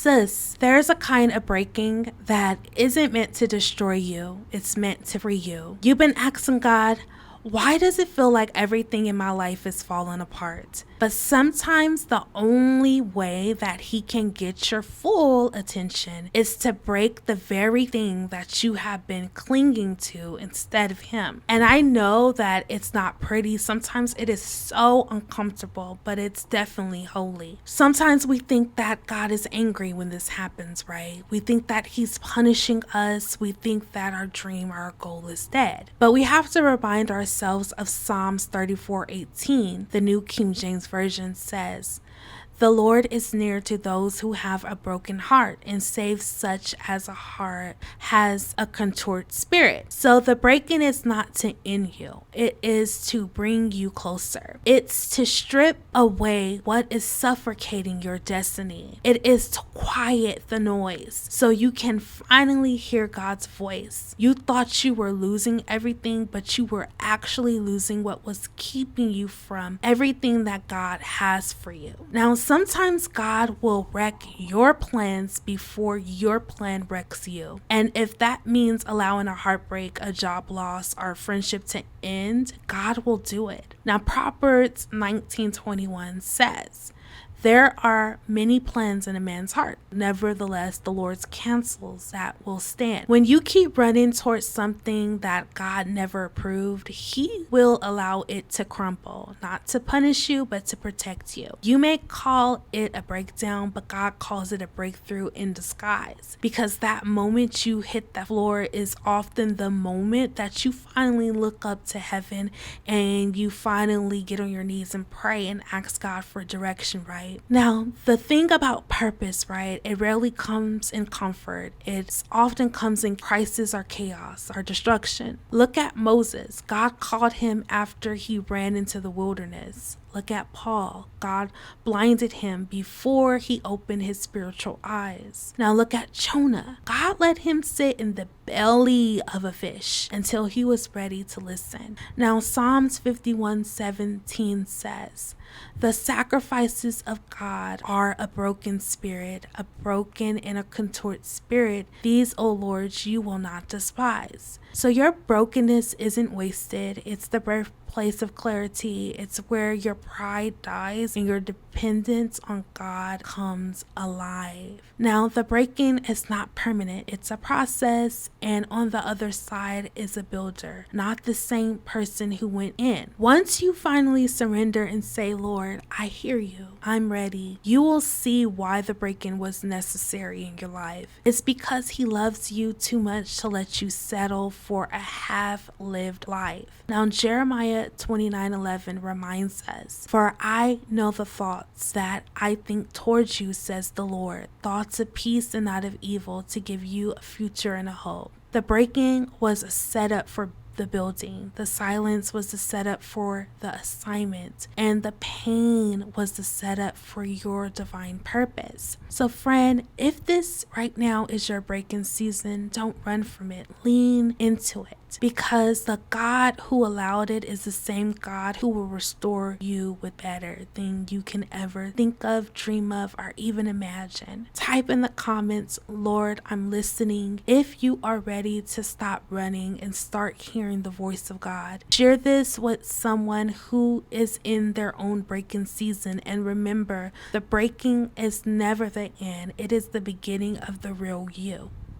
Sis, there's a kind of breaking that isn't meant to destroy you. It's meant to free you. You've been asking God, why does it feel like everything in my life is falling apart? But sometimes the only way that he can get your full attention is to break the very thing that you have been clinging to instead of him. And I know that it's not pretty. Sometimes it is so uncomfortable, but it's definitely holy. Sometimes we think that God is angry when this happens, right? We think that he's punishing us. We think that our dream, our goal is dead. But we have to remind ourselves of Psalms 34:18. The New King James Version says, "The Lord is near to those who have a broken heart and saves such as a heart has a contrite spirit." So the breaking is not to end you. It is to bring you closer. It's to strip away what is suffocating your destiny. It is to quiet the noise so you can finally hear God's voice. You thought you were losing everything, but you were actually losing what was keeping you from everything that God has for you. Now, sometimes God will wreck your plans before your plan wrecks you. And if that means allowing a heartbreak, a job loss, or a friendship to end, God will do it. Now, Proverbs 19:21 says, "There are many plans in a man's heart. Nevertheless, the Lord's counsels that will stand." When you keep running towards something that God never approved, he will allow it to crumble, not to punish you, but to protect you. You may call it a breakdown, but God calls it a breakthrough in disguise, because that moment you hit the floor is often the moment that you finally look up to heaven and you finally get on your knees and pray and ask God for direction, right? Now, the thing about purpose, right, it rarely comes in comfort. It often comes in crisis or chaos or destruction. Look at Moses. God called him after he ran into the wilderness. Look at Paul. God blinded him before he opened his spiritual eyes. Now look at Jonah. God let him sit in the belly of a fish until he was ready to listen. Now Psalms 51:17 says, "The sacrifices of God are a broken spirit, a broken and a contrite spirit. These, O Lord, you will not despise." So your brokenness isn't wasted. It's the birthplace of clarity. It's where your pride dies and your dependence on God comes alive. Now, the breaking is not permanent. It's a process, and on the other side is a builder, not the same person who went in. Once you finally surrender and say, "Lord, I hear you. I'm ready," you will see why the breaking was necessary in your life. It's because he loves you too much to let you settle for a half-lived life. Now, Jeremiah 29:11 reminds us, "For I know the thoughts that I think towards you, says the Lord, thoughts of peace and not of evil, to give you a future and a hope." The breaking was a setup for the building. The silence was the setup for the assignment, and the pain was the setup for your divine purpose. So friend, if this right now is your breaking season, don't run from it. Lean into it, because the God who allowed it is the same God who will restore you with better than you can ever think of, dream of, or even imagine. Type in the comments, "Lord, I'm listening," if you are ready to stop running and start hearing the voice of God. Share this with someone who is in their own breaking season, and remember, the breaking is never the end. It is the beginning of the real you.